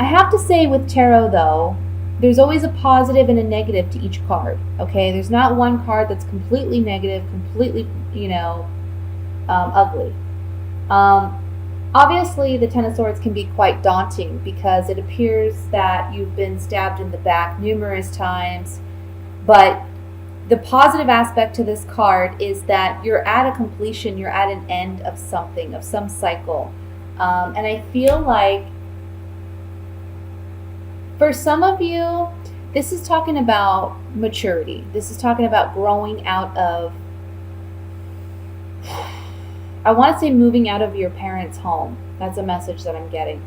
I have to say with tarot, though, there's always a positive and a negative to each card, okay? There's not one card that's completely negative, completely, ugly. Um, Obviously, the Ten of Swords can be quite daunting because it appears that you've been stabbed in the back numerous times, but the positive aspect to this card is that you're at a completion, you're at an end of something, of some cycle. And I feel like for some of you, this is talking about maturity. This is talking about growing out of, I want to say moving out of your parents' home. That's a message that I'm getting.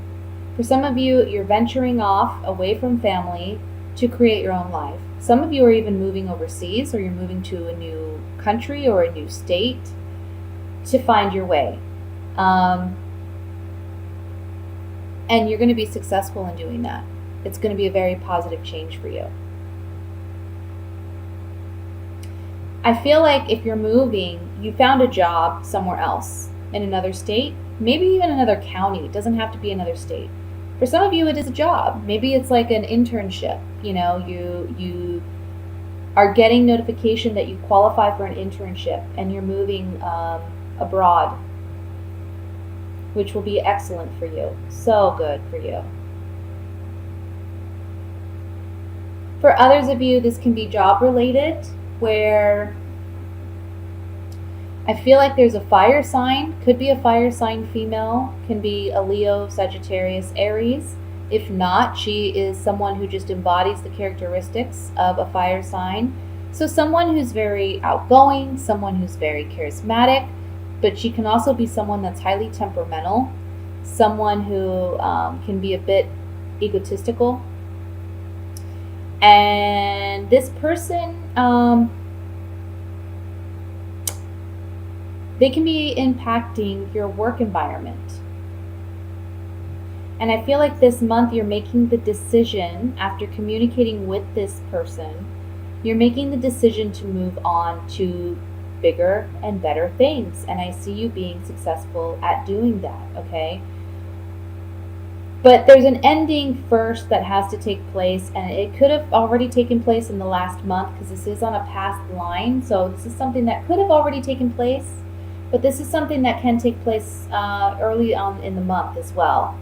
For some of you, you're venturing off away from family to create your own life. Some of you are even moving overseas, or you're moving to a new country or a new state to find your way. And you're going to be successful in doing that. It's going to be a very positive change for you. I feel like if you're moving, you found a job somewhere else in another state, maybe even another county. It doesn't have to be another state. For some of you, it is a job. Maybe it's like an internship. You are getting notification that you qualify for an internship and you're moving abroad, which will be excellent for you. So good for you. For others of you, this can be job related, where I feel like there's a fire sign, could be a fire sign female, can be a Leo, Sagittarius, Aries. If not, she is someone who just embodies the characteristics of a fire sign. So someone who's very outgoing, someone who's very charismatic, but she can also be someone that's highly temperamental, someone who can be a bit egotistical. And this person, they can be impacting your work environment. And I feel like this month you're making the decision, after communicating with this person, you're making the decision to move on to bigger and better things. And I see you being successful at doing that, okay? But there's an ending first that has to take place, and it could have already taken place in the last month because this is on a past line. So this is something that could have already taken place, but this is something that can take place early on in the month as well.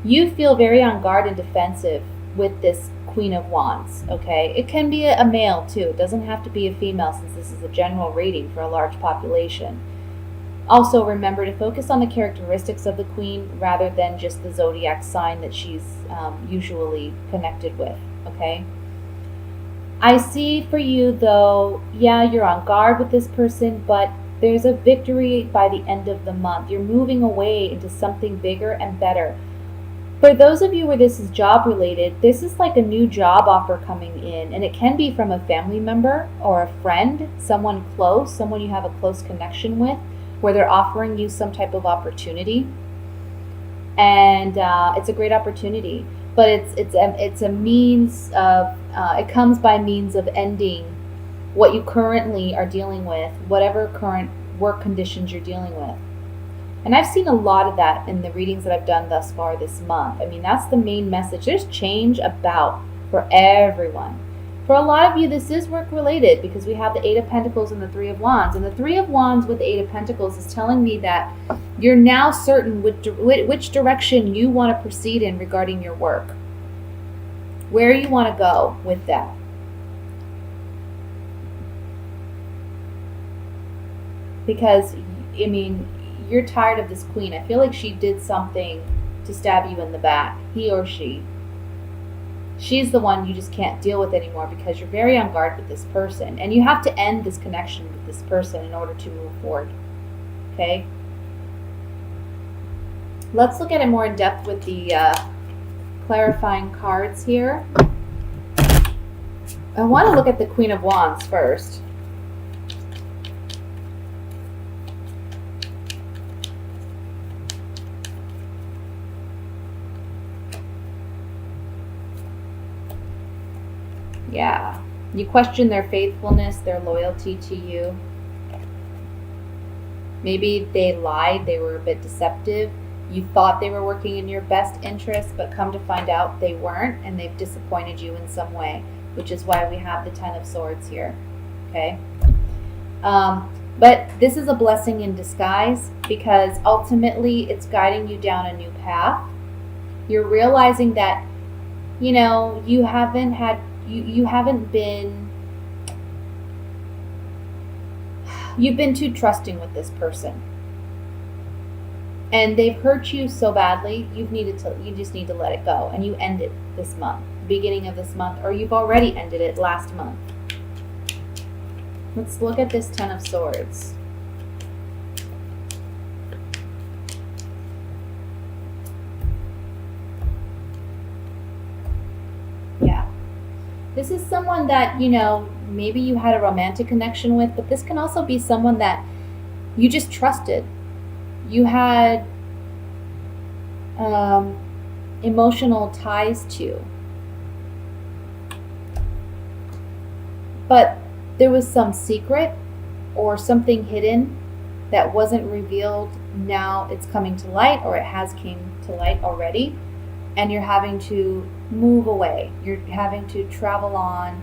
You feel very on guard and defensive with this Queen of Wands, okay? It can be a male too. It doesn't have to be a female, since this is a general reading for a large population. Also, remember to focus on the characteristics of the Queen rather than just the zodiac sign that she's usually connected with, okay? I see for you, though, yeah, you're on guard with this person, but there's a victory by the end of the month. You're moving away into something bigger and better. For those of you where this is job related, this is like a new job offer coming in, and it can be from a family member or a friend, someone close, someone you have a close connection with, where they're offering you some type of opportunity. And it's a great opportunity, but it's a means of, it comes by means of ending what you currently are dealing with, whatever current work conditions you're dealing with. And I've seen a lot of that in the readings that I've done thus far this month. I mean, that's the main message. There's change about for everyone. For a lot of you, this is work related because we have the Eight of Pentacles and the Three of Wands. And the Three of Wands with the Eight of Pentacles is telling me that you're now certain which direction you want to proceed in regarding your work, where you want to go with that. Because, I mean, you're tired of this Queen. I feel like she did something to stab you in the back. He or she. She's the one you just can't deal with anymore because you're very on guard with this person. And you have to end this connection with this person in order to move forward. Okay? Let's look at it more in depth with the clarifying cards here. I want to look at the Queen of Wands first. Yeah, you question their faithfulness, their loyalty to you. Maybe they lied, they were a bit deceptive. You thought they were working in your best interest, but come to find out they weren't, and they've disappointed you in some way, which is why we have the Ten of Swords here. Okay? But this is a blessing in disguise, because ultimately it's guiding you down a new path. You're realizing that, you haven't been, you've been too trusting with this person. And they've hurt you so badly, you just need to let it go. And you end it this month, beginning of this month, or you've already ended it last month. Let's look at this Ten of Swords. Yeah. This is someone that, maybe you had a romantic connection with, but this can also be someone that you just trusted. You had emotional ties to. But there was some secret or something hidden that wasn't revealed. Now it's coming to light, or it has came to light already, and you're having to move away. You're having to travel on,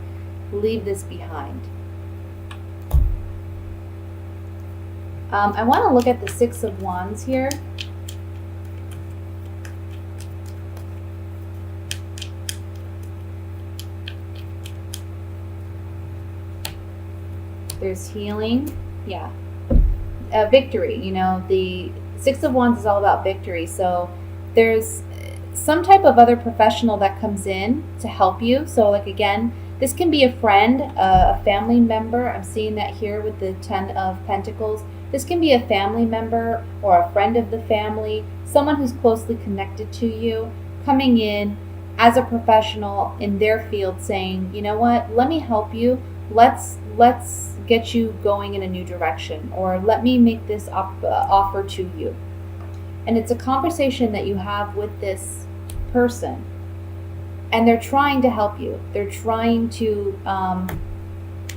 leave this behind. I want to look at the Six of Wands here. There's healing. Yeah. Victory. The Six of Wands is all about victory. So there's some type of other professional that comes in to help you. So again, this can be a friend, a family member. I'm seeing that here with the Ten of Pentacles. This can be a family member or a friend of the family, someone who's closely connected to you, coming in as a professional in their field saying, you know what, let me help you. Let's get you going in a new direction, or let me make this offer to you. And it's a conversation that you have with this person, and they're trying to help you. They're trying to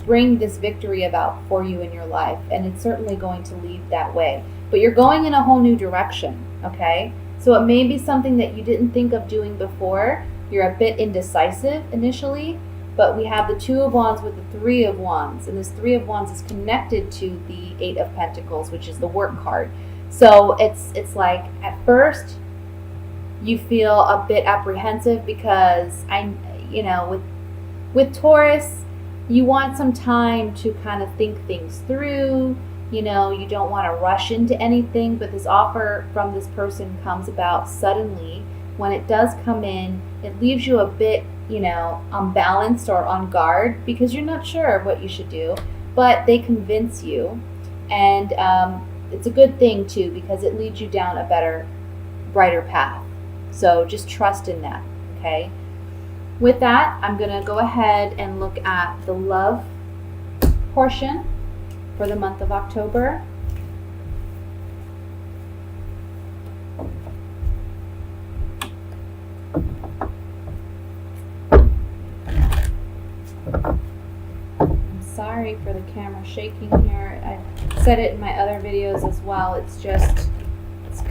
bring this victory about for you in your life, and it's certainly going to lead that way. But you're going in a whole new direction, okay? So it may be something that you didn't think of doing before. You're a bit indecisive initially, but we have the Two of Wands with the Three of Wands, and this Three of Wands is connected to the Eight of Pentacles, which is the work card. So it's like at first you feel a bit apprehensive because with Taurus, you want some time to kind of think things through. You don't want to rush into anything, but this offer from this person comes about suddenly. When it does come in, it leaves you a bit, unbalanced or on guard because you're not sure what you should do, but they convince you. And it's a good thing too, because it leads you down a better, brighter path. So just trust in that, okay? With that, I'm going to go ahead and look at the love portion for the month of October. I'm sorry for the camera shaking here. I said it in my other videos as well. It's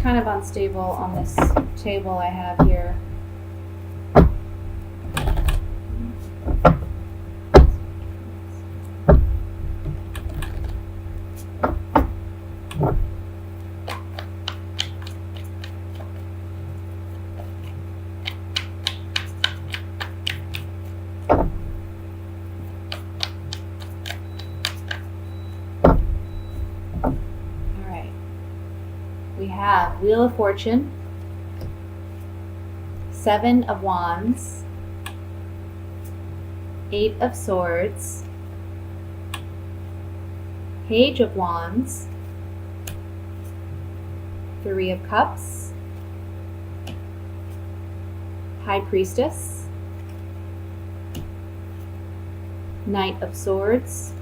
kind of unstable on this table I have here. We have Wheel of Fortune, Seven of Wands, Eight of Swords, Page of Wands, Three of Cups, High Priestess, Knight of Swords,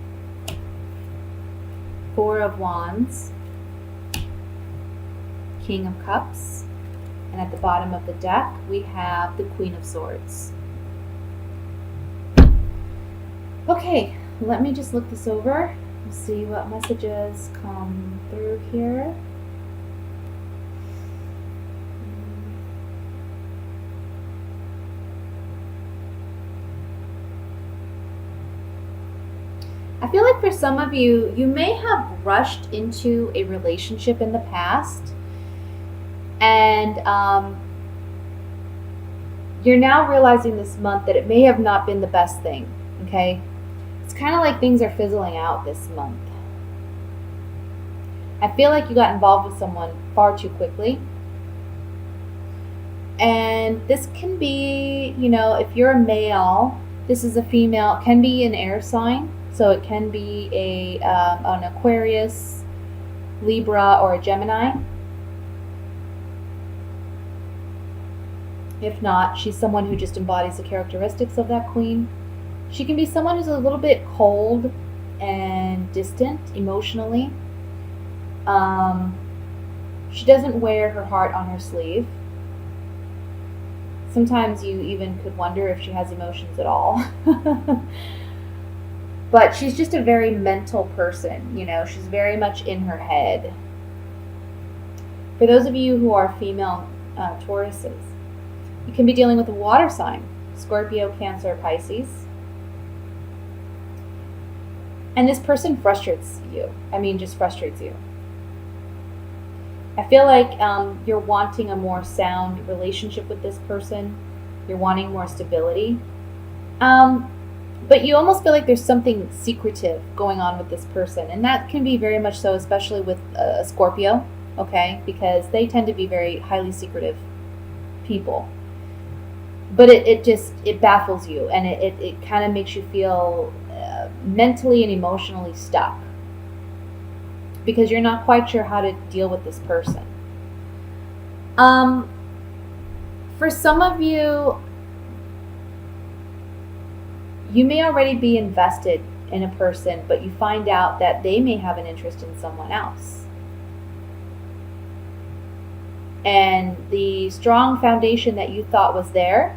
Four of Wands, King of Cups, and at the bottom of the deck we have the Queen of Swords. Okay, let me just look this over and see what messages come through here. I feel like for some of you, you may have rushed into a relationship in the past, and you're now realizing this month that it may have not been the best thing, okay? It's kind of like things are fizzling out this month. I feel like you got involved with someone far too quickly. And this can be, if you're a male, this is a female, it can be an air sign. So it can be an Aquarius, Libra, or a Gemini. If not, she's someone who just embodies the characteristics of that queen. She can be someone who's a little bit cold and distant emotionally. She doesn't wear her heart on her sleeve. Sometimes you even could wonder if she has emotions at all. But she's just a very mental person, she's very much in her head. For those of you who are female Tauruses, you can be dealing with a water sign, Scorpio, Cancer, Pisces. And this person frustrates you. Just frustrates you. I feel like you're wanting a more sound relationship with this person. You're wanting more stability. But you almost feel like there's something secretive going on with this person. And that can be very much so, especially with a Scorpio, okay? Because they tend to be very highly secretive people. But it baffles you, and it kind of makes you feel mentally and emotionally stuck, because you're not quite sure how to deal with this person. For some of you, you may already be invested in a person, but you find out that they may have an interest in someone else. And the strong foundation that you thought was there,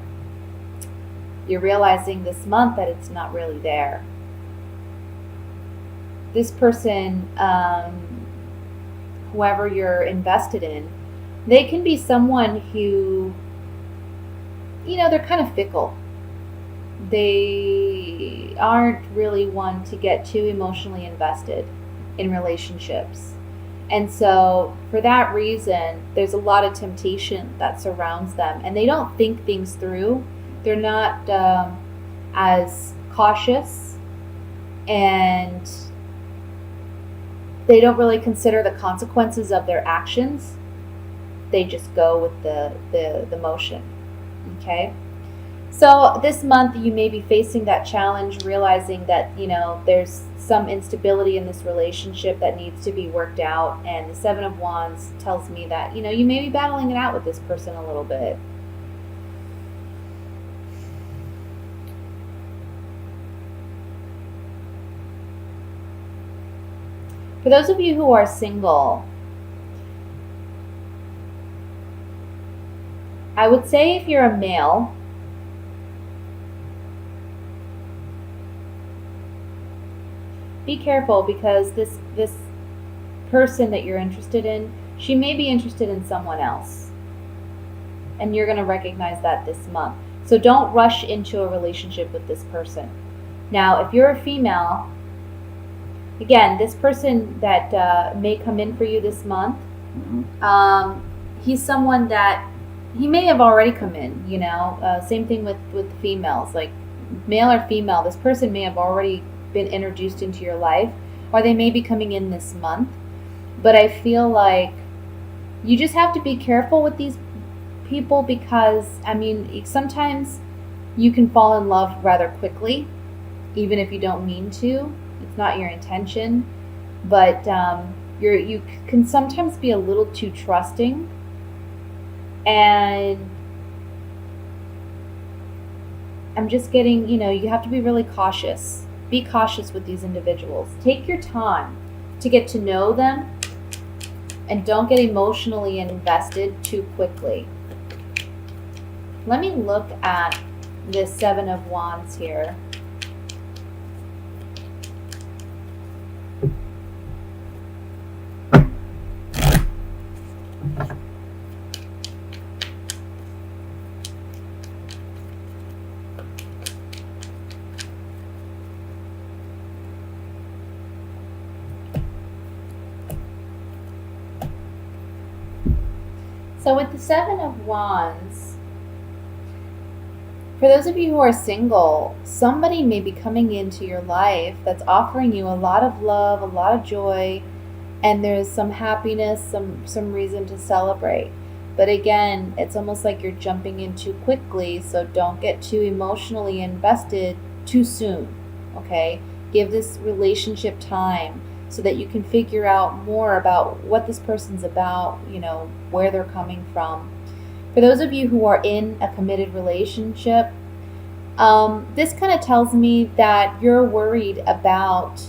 you're realizing this month that it's not really there. This person, whoever you're invested in, they can be someone who, they're kind of fickle. They aren't really one to get too emotionally invested in relationships. And so for that reason, there's a lot of temptation that surrounds them, and they don't think things through. They're not as cautious, and they don't really consider the consequences of their actions. They just go with the motion, okay? So this month you may be facing that challenge, realizing that, there's some instability in this relationship that needs to be worked out. And the Seven of Wands tells me that, you may be battling it out with this person a little bit. For those of you who are single, I would say if you're a male, be careful, because this person that you're interested in, she may be interested in someone else. And you're going to recognize that this month. So don't rush into a relationship with this person. Now, if you're a female, again, this person that may come in for you this month, he's someone that, he may have already come in, same thing with females, like male or female, this person may have already been introduced into your life, or they may be coming in this month. But I feel like you just have to be careful with these people, because sometimes you can fall in love rather quickly, even if you don't mean to. It's not your intention, but you can sometimes be a little too trusting, and I'm just getting, you have to be really cautious. Be cautious with these individuals. Take your time to get to know them, and don't get emotionally invested too quickly. Let me look at this Seven of Wands here. So with the Seven of Wands, for those of you who are single, somebody may be coming into your life that's offering you a lot of love, a lot of joy, and there's some happiness, some reason to celebrate. But again, it's almost like you're jumping in too quickly, so don't get too emotionally invested too soon, okay? Give this relationship time so that you can figure out more about what this person's about, where they're coming from. For those of you who are in a committed relationship, this kind of tells me that you're worried about,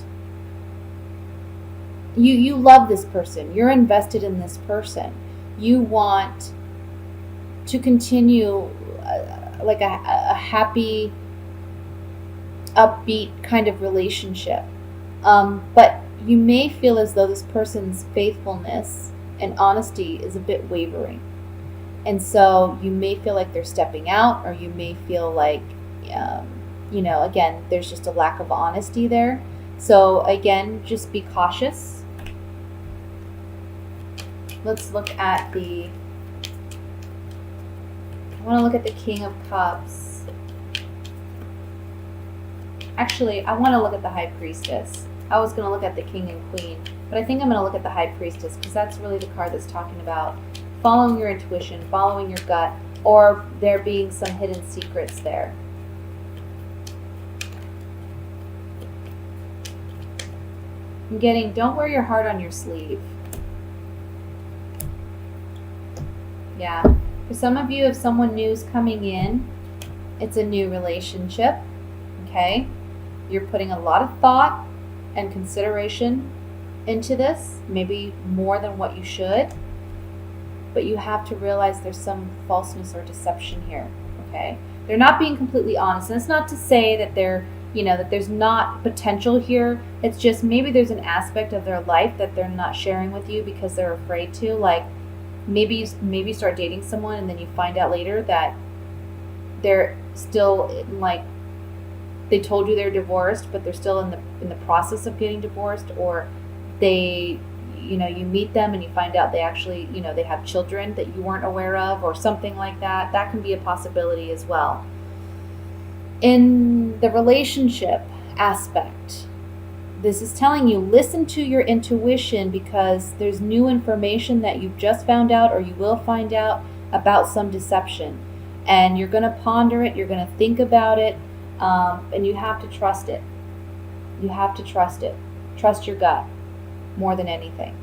you love this person, you're invested in this person, you want to continue like a happy, upbeat kind of relationship. But you may feel as though this person's faithfulness and honesty is a bit wavering. And so you may feel like they're stepping out, or you may feel like, again, there's just a lack of honesty there. So again, just be cautious. Let's look at I want to look at the King of Cups. Actually, I want to look at the High Priestess. I was going to look at the King and Queen, but I think I'm going to look at the High Priestess because that's really the card that's talking about following your intuition, following your gut, or there being some hidden secrets there. I'm getting, don't wear your heart on your sleeve. Yeah. For some of you, if someone new is coming in, it's a new relationship, okay? You're putting a lot of thought and consideration into this, maybe more than what you should, but you have to realize there's some falseness or deception here, okay? They're not being completely honest, and it's not to say that that there's not potential here. It's just maybe there's an aspect of their life that they're not sharing with you because they're afraid to. Like maybe you start dating someone and then you find out later that they're still they told you they're divorced, but they're still in the process of getting divorced, or they you meet them and you find out they actually they have children that you weren't aware of, or something like that. That can be a possibility as well. In the relationship aspect, this is telling you, listen to your intuition, because there's new information that you've just found out, or you will find out, about some deception. And you're going to ponder it, you're going to think about it, and you have to trust it. You have to trust it. Trust your gut more than anything.